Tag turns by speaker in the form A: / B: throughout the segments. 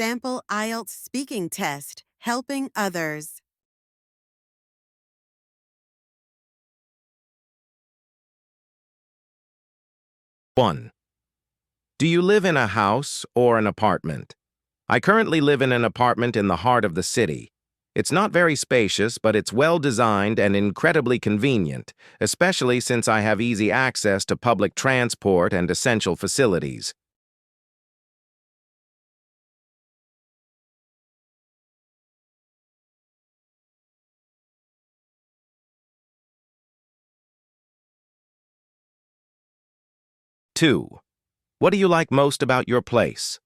A: Sample IELTS speaking test, helping others.
B: One. Do you live in a house or an apartment? I currently live in an apartment in the heart of the city. It's not very spacious, but it's well designed and incredibly convenient, especially since I have easy access to public transport and essential facilities. 2. What do you like most about your place?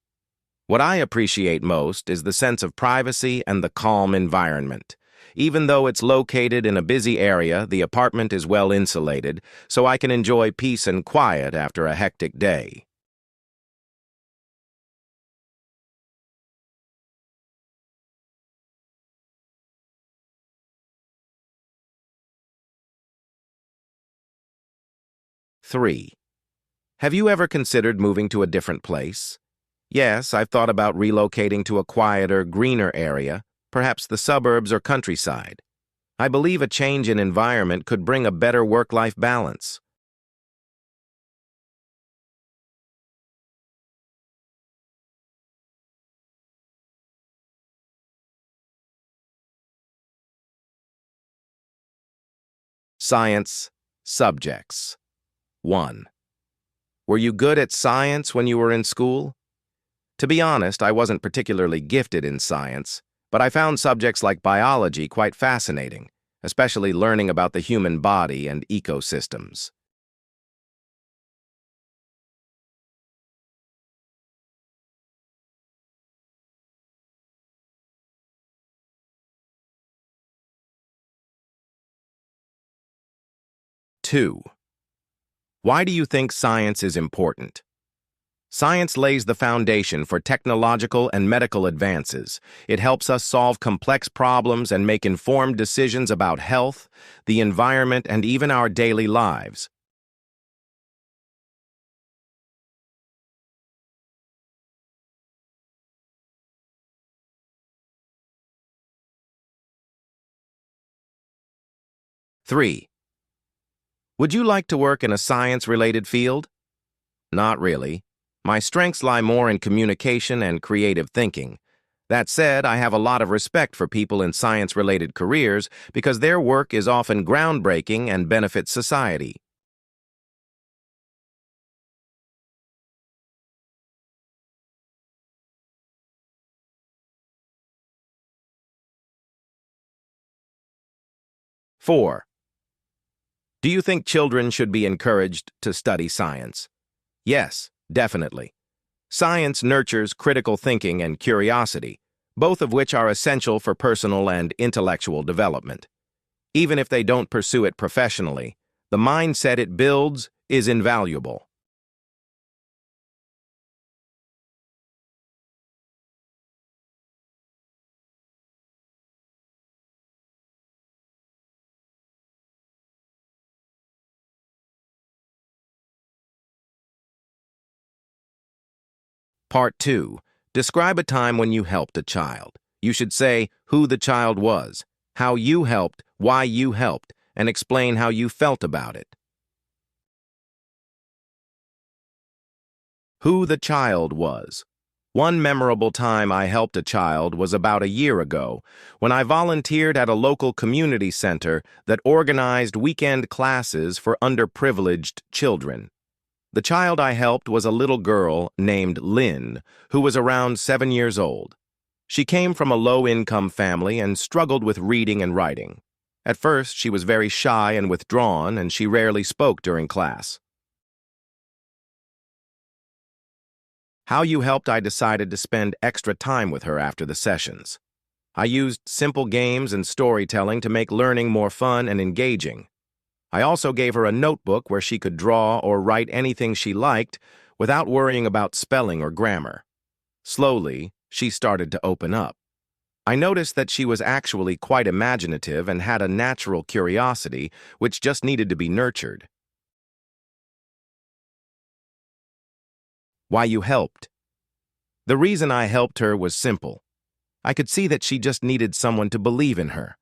B: What I appreciate most is the sense of privacy and the calm environment. Even though it's located in a busy area, the apartment is well insulated, so I can enjoy peace and quiet after a hectic day. 3. Have you ever considered moving to a different place? Yes, I've thought about relocating to a quieter, greener area, perhaps the suburbs or countryside. I believe a change in environment could bring a better work-life balance. 'Science subjects. 1. Were you good at science when you were in school? To be honest, I wasn't particularly gifted in science, but I found subjects like biology quite fascinating, especially learning about the human body and ecosystems. 2. Why do you think science is important? Science lays the foundation for technological and medical advances. It helps us solve complex problems and make informed decisions about health, the environment, and even our daily lives. 3. Would you like to work in a science-related field? Not really. My strengths lie more in communication and creative thinking. That said, I have a lot of respect for people in science-related careers because their work is often groundbreaking and benefits society. Four. Do you think children should be encouraged to study science? Yes, definitely. Science nurtures critical thinking and curiosity, both of which are essential for personal and intellectual development. Even if they don't pursue it professionally, the mindset it builds is invaluable. Part 2. Describe a time when you helped a child. You should say who the child was, how you helped, why you helped, and explain how you felt about it. Who the child was. One memorable time I helped a child was about a year ago when I volunteered at a local community center that organized weekend classes for underprivileged children. The child I helped was a little girl named Lynn, who was around 7 years old. She came from a low-income family and struggled with reading and writing. At first, she was very shy and withdrawn, and she rarely spoke during class. How you helped, I decided to spend extra time with her after the sessions. I used simple games and storytelling to make learning more fun and engaging. I also gave her a notebook where she could draw or write anything she liked without worrying about spelling or grammar. Slowly, she started to open up. I noticed that she was actually quite imaginative and had a natural curiosity which just needed to be nurtured. Why you helped. The reason I helped her was simple. I could see that she just needed someone to believe in her.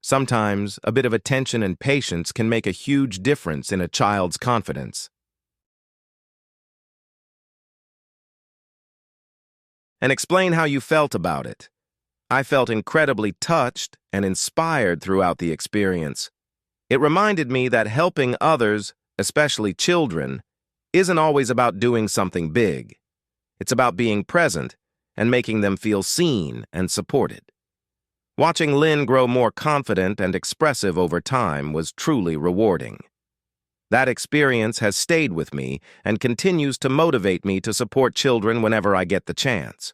B: Sometimes, a bit of attention and patience can make a huge difference in a child's confidence. And explain how you felt about it. I felt incredibly touched and inspired throughout the experience. It reminded me that helping others, especially children, isn't always about doing something big. It's about being present and making them feel seen and supported. Watching Lynn grow more confident and expressive over time was truly rewarding. That experience has stayed with me and continues to motivate me to support children whenever I get the chance.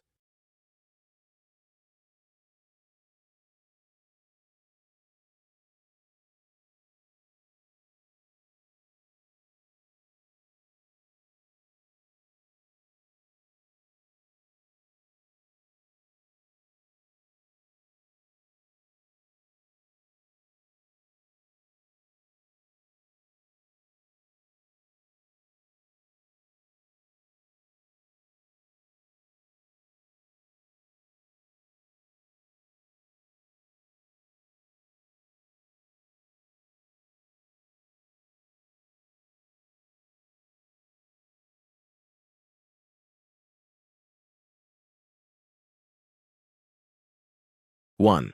B: One,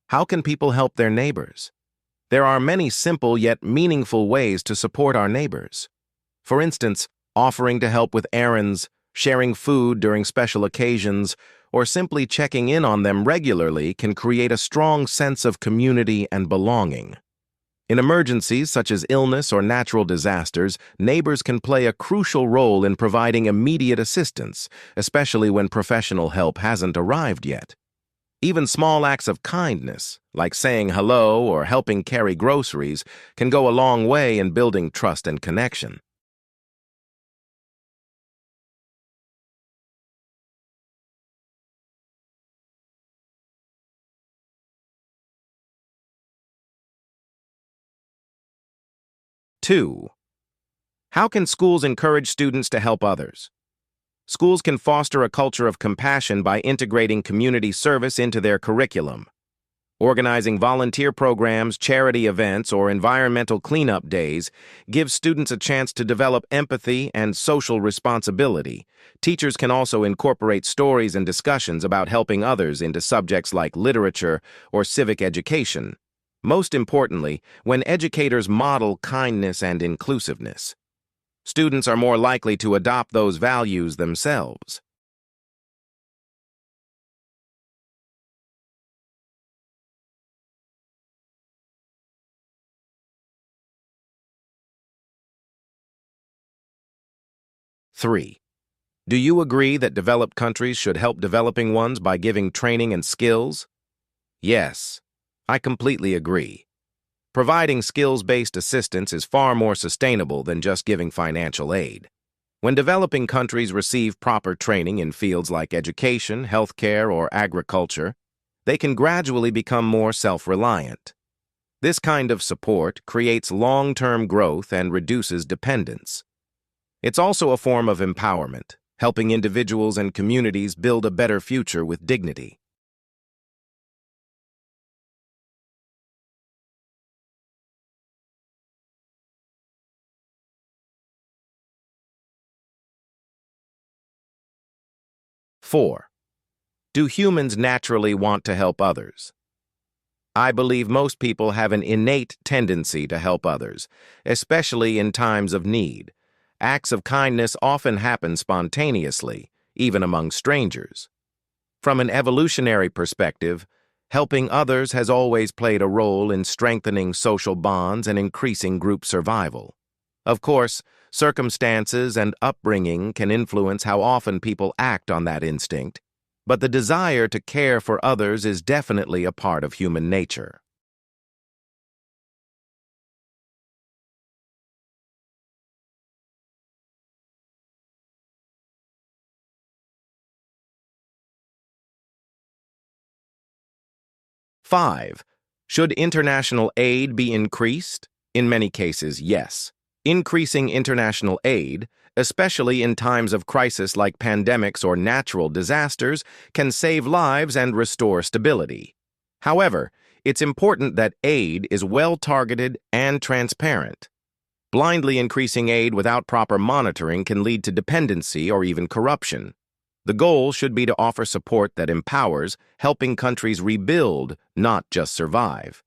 B: how can people help their neighbors? There are many simple yet meaningful ways to support our neighbors. For instance, offering to help with errands, sharing food during special occasions, or simply checking in on them regularly can create a strong sense of community and belonging. In emergencies such as illness or natural disasters, neighbors can play a crucial role in providing immediate assistance, especially when professional help hasn't arrived yet. Even small acts of kindness, like saying hello or helping carry groceries, can go a long way in building trust and connection. 2. How can schools encourage students to help others? Schools can foster a culture of compassion by integrating community service into their curriculum. Organizing volunteer programs, charity events, or environmental cleanup days gives students a chance to develop empathy and social responsibility. Teachers can also incorporate stories and discussions about helping others into subjects like literature or civic education. Most importantly, when educators model kindness and inclusiveness, students are more likely to adopt those values themselves. 3. Do you agree that developed countries should help developing ones by giving training and skills? Yes, I completely agree. Providing skills-based assistance is far more sustainable than just giving financial aid. When developing countries receive proper training in fields like education, healthcare, or agriculture, they can gradually become more self-reliant. This kind of support creates long-term growth and reduces dependence. It's also a form of empowerment, helping individuals and communities build a better future with dignity. 4. Do humans naturally want to help others? I believe most people have an innate tendency to help others, especially in times of need. Acts of kindness often happen spontaneously, even among strangers. From an evolutionary perspective, helping others has always played a role in strengthening social bonds and increasing group survival. Of course, circumstances and upbringing can influence how often people act on that instinct, but the desire to care for others is definitely a part of human nature. Five, should international aid be increased? In many cases, yes. Increasing international aid, especially in times of crisis like pandemics or natural disasters, can save lives and restore stability. However, it's important that aid is well-targeted and transparent. Blindly increasing aid without proper monitoring can lead to dependency or even corruption. The goal should be to offer support that empowers, helping countries rebuild, not just survive.